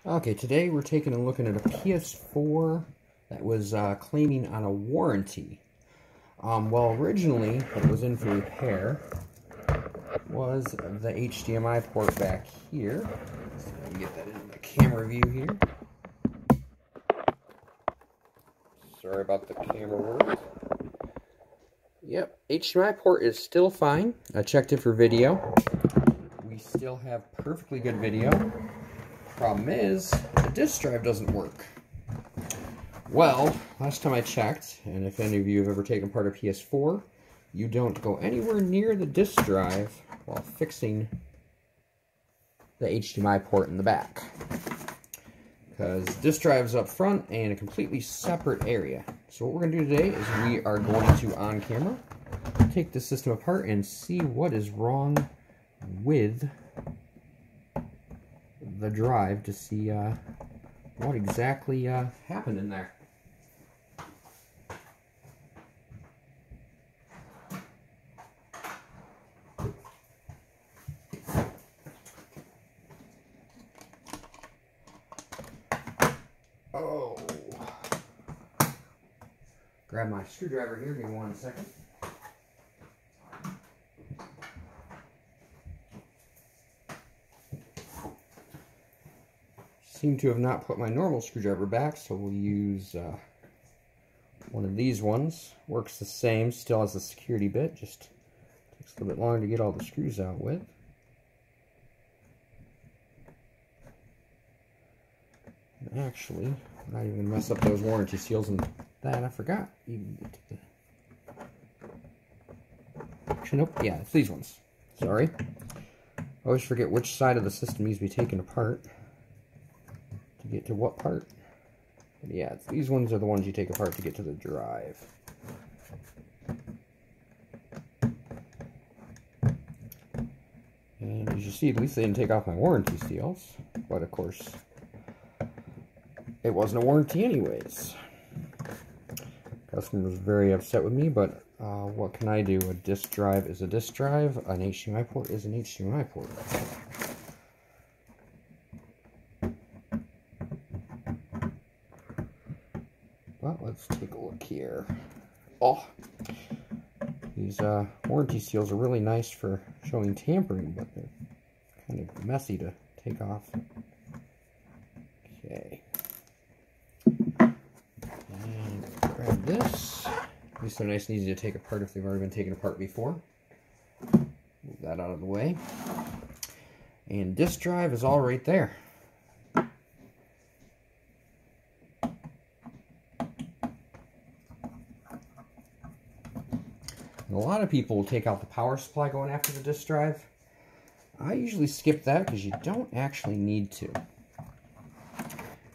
Okay, today we're taking a look at a PS4 that was claiming on a warranty. Well, originally, what was in for repair was the HDMI port back here. So I can get that in the camera view here. Sorry about the camera work. Yep, HDMI port is still fine. I checked it for video. We still have perfectly good video. Problem is, the disk drive doesn't work. Well, last time I checked, and if any of you have ever taken apart a PS4, you don't go anywhere near the disk drive while fixing the HDMI port in the back. Because disk drive's up front and a completely separate area. So what we're going to do today is we are going to, on camera, take the system apart and see what is wrong with the drive to see what exactly happened in there. Oh, grab my screwdriver here, give me 1 second. Seem to have not put my normal screwdriver back, so we'll use one of these ones. Works the same, still has a security bit, just takes a little bit longer to get all the screws out with. And actually, I'm not even going to mess up those warranty seals and that, I forgot. Actually, nope, yeah, it's these ones. Sorry. I always forget which side of the system needs to be taken apart. Get to what part? But yeah, these ones are the ones you take apart to get to the drive. And as you see, at least they didn't take off my warranty seals. But of course, it wasn't a warranty anyways. Customer was very upset with me, but what can I do? A disk drive is a disk drive. An HDMI port is an HDMI port. Well, let's take a look here. Oh, these warranty seals are really nice for showing tampering, but they're kind of messy to take off. Okay. And grab this. These are nice and easy to take apart if they've already been taken apart before. Move that out of the way. And disk drive is all right there. A lot of people will take out the power supply going after the disk drive. I usually skip that because you don't actually need to.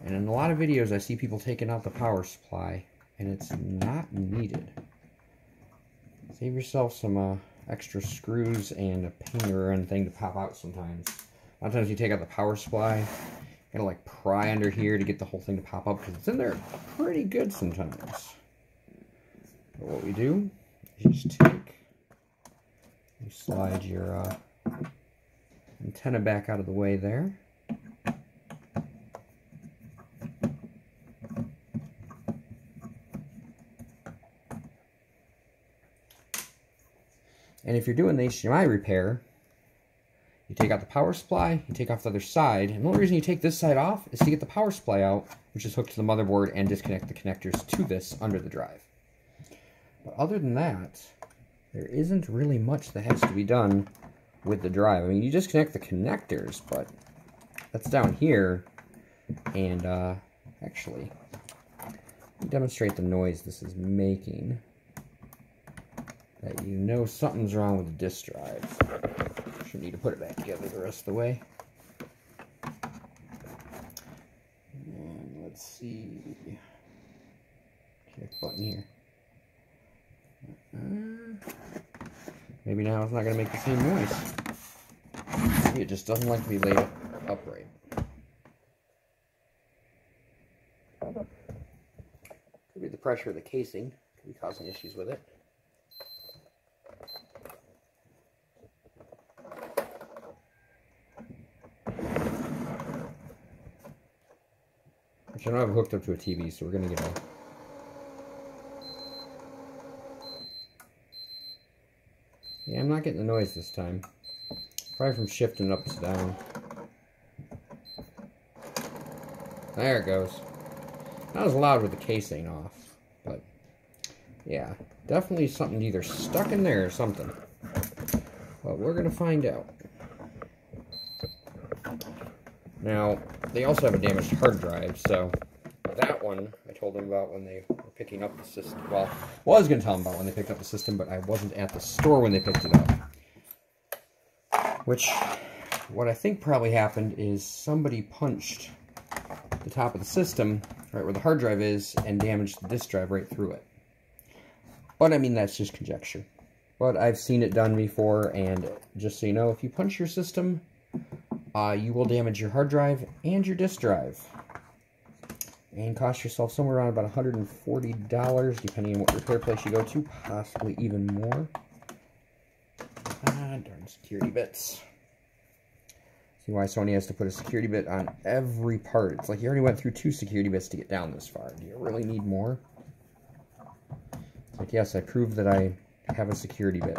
And in a lot of videos I see people taking out the power supply and it's not needed. Save yourself some extra screws and a pin or anything to pop out sometimes. A lot of times you take out the power supply, you gotta like pry under here to get the whole thing to pop up because it's in there pretty good sometimes. But what we do, you just you slide your antenna back out of the way there. And if you're doing the HDMI repair, you take out the power supply, you take off the other side, and the only reason you take this side off is to get the power supply out, which is hooked to the motherboard, and disconnect the connectors to this under the drive. But other than that, there isn't really much that has to be done with the drive. I mean, you disconnect the connectors, but that's down here. And actually, let me demonstrate the noise this is making, that you know something's wrong with the disk drive. Should need to put it back together the rest of the way. And let's see. Check button here. Maybe now it's not going to make the same noise. Maybe it just doesn't like to be laid upright. Could be the pressure of the casing. Could be causing issues with it. Which I don't have it hooked up to a TV, so we're going to get a... Yeah, I'm not getting the noise this time. Probably from shifting up to down. There it goes. Not as loud with the casing off, but yeah, definitely something either stuck in there or something. But we're going to find out. Now, they also have a damaged hard drive, so that one I told them about when they were picking up the system. Well, I was going to tell them about when they picked up the system, but I wasn't at the store when they picked it up. Which, what I think probably happened is somebody punched the top of the system, right where the hard drive is, and damaged the disk drive right through it. But, I mean, that's just conjecture. But I've seen it done before, and just so you know, if you punch your system, you will damage your hard drive and your disk drive. And cost yourself somewhere around about $140, depending on what repair place you go to, possibly even more. Ah, darn security bits. See why Sony has to put a security bit on every part. It's like you already went through 2 security bits to get down this far. Do you really need more? It's like, yes, I proved that I have a security bit.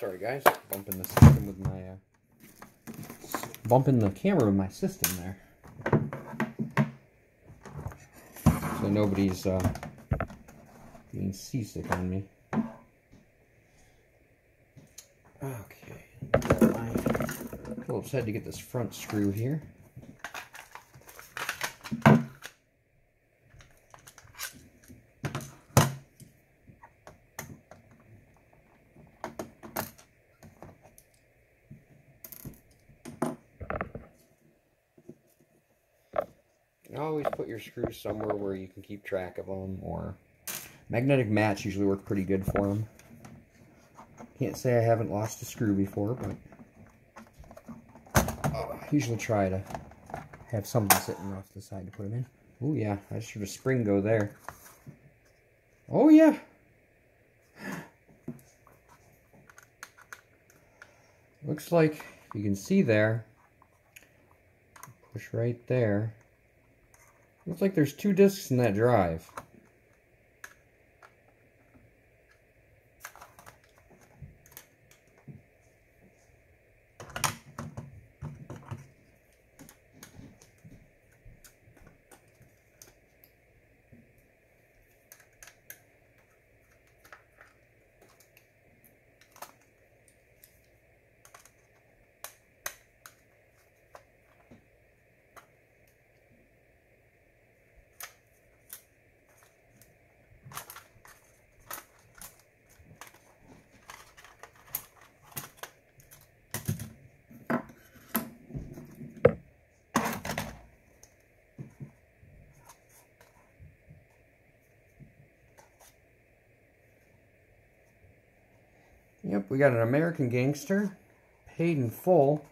Sorry guys, bumping the system with my bumping the camera with my system there. So nobody's being seasick on me. Okay, my Phillips head to get this front screw here. Always put your screws somewhere where you can keep track of them, or magnetic mats usually work pretty good for them. Can't say I haven't lost a screw before, but I usually try to have something sitting off the side to put them in. Oh yeah, I just heard a spring go there. Oh yeah! Looks like you can see there, push right there. Looks like there's 2 discs in that drive. Yep, we got an American Gangster, Paid in Full,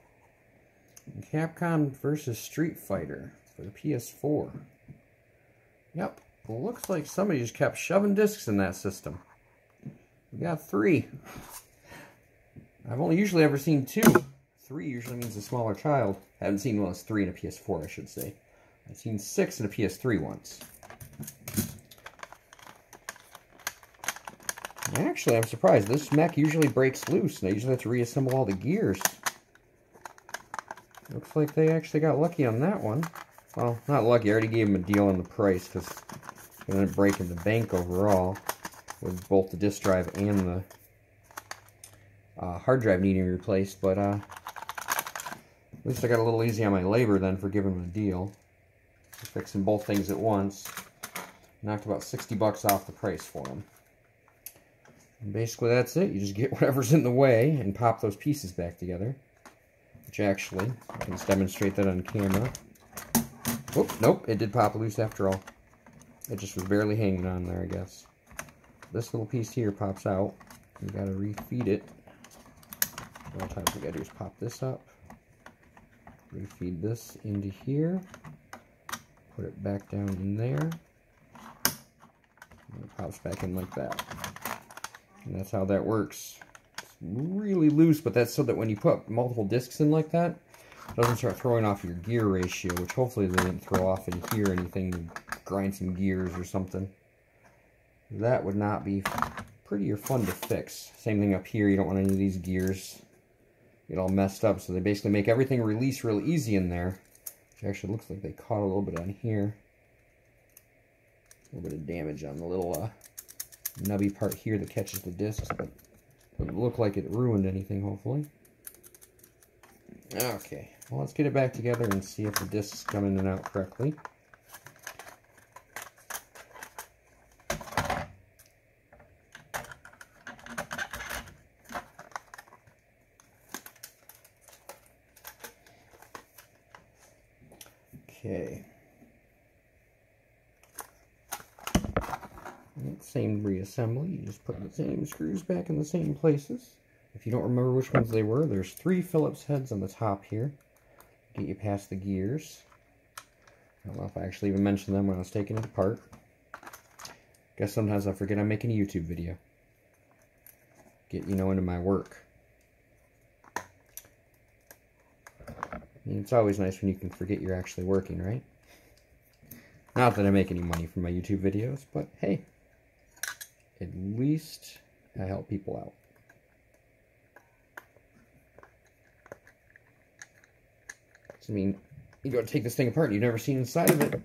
and Capcom vs. Street Fighter for the PS4. Yep, well, looks like somebody just kept shoving discs in that system. We got 3. I've only usually ever seen 2. 3 usually means a smaller child. I haven't seen one that's 3 in a PS4, I should say. I've seen 6 in a PS3 once. Actually, I'm surprised. This mech usually breaks loose, and I usually have to reassemble all the gears. Looks like they actually got lucky on that one. Well, not lucky. I already gave them a deal on the price, because it ended up breaking the bank overall, with both the disk drive and the hard drive needing replaced. But at least I got a little easy on my labor then for giving them a deal. For fixing both things at once. Knocked about 60 bucks off the price for them. And basically that's it. You just get whatever's in the way and pop those pieces back together. Which actually, I can just demonstrate that on camera. Oh, nope, it did pop loose after all. It just was barely hanging on there, I guess. This little piece here pops out. You gotta refeed it. All the times we gotta do is pop this up. Refeed this into here. Put it back down in there. And it pops back in like that. And that's how that works. It's really loose, but that's so that when you put multiple discs in like that, it doesn't start throwing off your gear ratio, which hopefully they didn't throw off in here or anything to grind some gears or something. That would not be pretty or fun to fix. Same thing up here, you don't want any of these gears get all messed up, so they basically make everything release real easy in there. Which actually looks like they caught a little bit on here. A little bit of damage on the little nubby part here that catches the discs, but doesn't look like it ruined anything, hopefully. Okay, well, let's get it back together and see if the discs come in and out correctly. Okay. Same reassembly, you just put the same screws back in the same places. If you don't remember which ones they were, there's 3 Phillips heads on the top here. Get you past the gears. I don't know if I actually even mentioned them when I was taking it apart. Guess sometimes I forget I'm making a YouTube video. Get, you know, into my work. I mean, it's always nice when you can forget you're actually working, right? Not that I make any money from my YouTube videos, but hey, at least I help people out. I mean, you go to take this thing apart and you've never seen inside of it.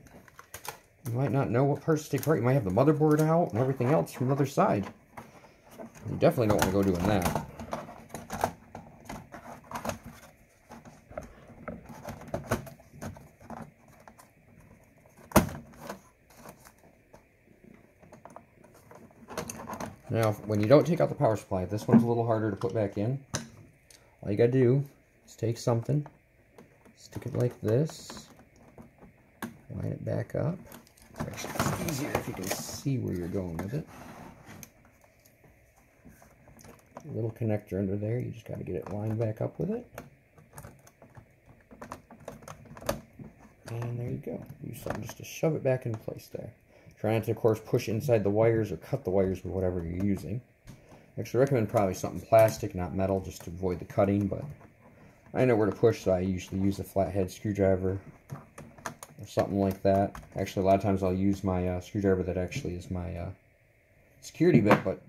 You might not know what parts to take apart. You might have the motherboard out and everything else from the other side. You definitely don't want to go doing that. Now, when you don't take out the power supply, this one's a little harder to put back in. All you gotta do is take something, stick it like this, line it back up. Actually, it's easier if you can see where you're going with it. A little connector under there, you just gotta get it lined back up with it. And there you go. Use something just to shove it back in place there. Try not to, of course, push inside the wires or cut the wires with whatever you're using. Actually, I recommend probably something plastic, not metal, just to avoid the cutting, but I know where to push, so I usually use a flathead screwdriver or something like that. Actually, a lot of times I'll use my screwdriver that actually is my security bit, but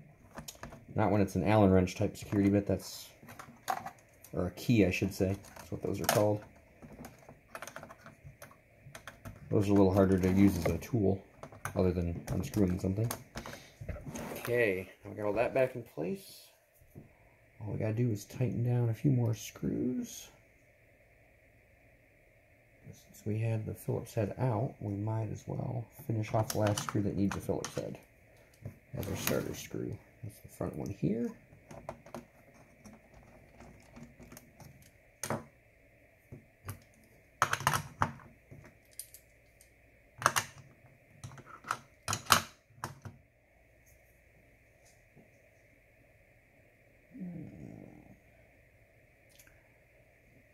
not when it's an Allen wrench type security bit. That's, or a key, I should say. That's what those are called. Those are a little harder to use as a tool, other than unscrewing something. Okay, now we got all that back in place. All we gotta do is tighten down a few more screws. Since we had the Phillips head out, we might as well finish off the last screw that needs a Phillips head as our starter screw. That's the front one here.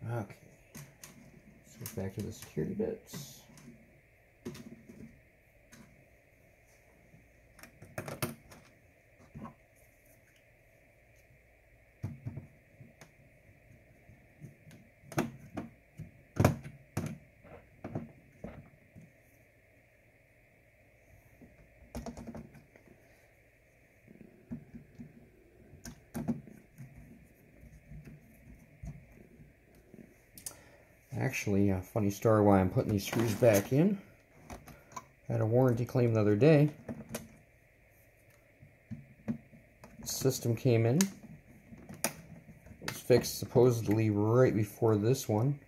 Okay, switch back to the security bits. Actually, a funny story why I'm putting these screws back in. I had a warranty claim the other day. The system came in. It was fixed supposedly right before this one,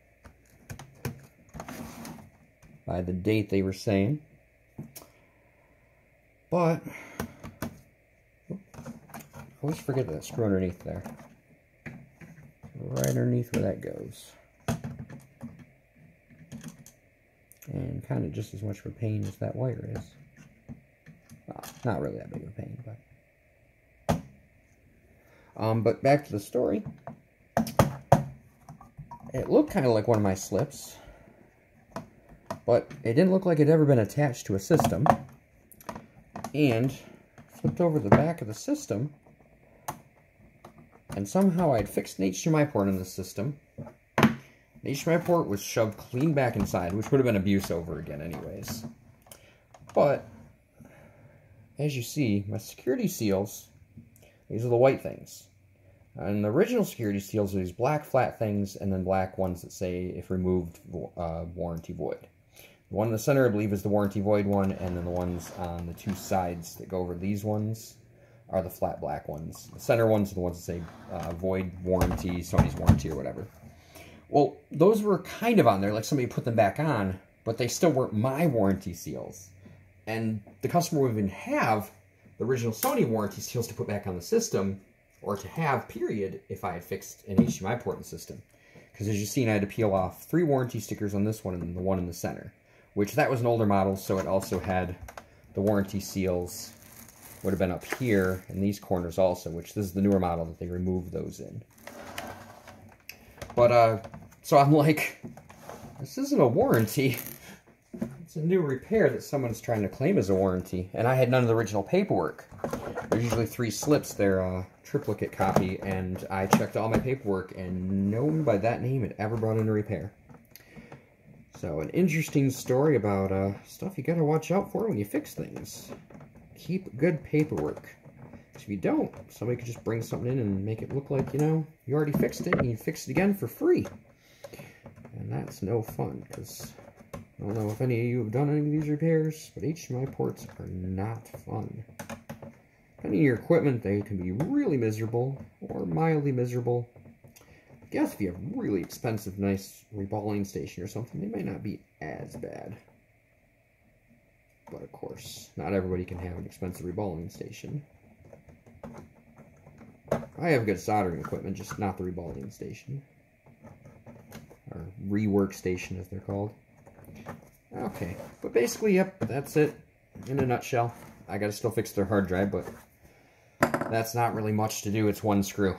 by the date they were saying. But I always forget that screw underneath there. Right underneath where that goes. And kind of just as much of a pain as that wire is. Well, not really that big of a pain, but back to the story. It looked kind of like one of my slips, but it didn't look like it had ever been attached to a system. And flipped over the back of the system, and somehow I'd fixed an HDMI port in the system. The HDMI port was shoved clean back inside, which would have been abuse over again anyways. But, as you see, my security seals, these are the white things. And the original security seals are these black flat things, and then black ones that say, if removed, warranty void. The one in the center, I believe, is the warranty void one, and then the ones on the two sides that go over these ones are the flat black ones. The center ones are the ones that say void warranty, Sony's warranty, or whatever. Well, those were kind of on there, like somebody put them back on, but they still weren't my warranty seals. And the customer would even have the original Sony warranty seals to put back on the system, or to have, period, if I had fixed an HDMI port in the system. Because as you've seen, I had to peel off 3 warranty stickers on this one and the one in the center. Which, that was an older model, so it also had the warranty seals would have been up here in these corners also, which this is the newer model that they removed those in. But, so I'm like, this isn't a warranty. It's a new repair that someone's trying to claim as a warranty. And I had none of the original paperwork. There's usually 3 slips. They're a triplicate copy, and I checked all my paperwork, and no one by that name had ever brought in a repair. So, an interesting story about stuff you gotta watch out for when you fix things. Keep good paperwork. Because if you don't, somebody could just bring something in and make it look like, you know, you already fixed it, and you fix it again for free. And that's no fun, because I don't know if any of you have done any of these repairs, but HDMI ports are not fun. Depending on your equipment, they can be really miserable, or mildly miserable. I guess if you have a really expensive, nice reballing station or something, they might not be as bad. But of course, not everybody can have an expensive reballing station. I have good soldering equipment, just not the reballing station. Or rework station, as they're called. Okay, but basically, yep, that's it in a nutshell. I gotta still fix their hard drive, but that's not really much to do. It's one screw.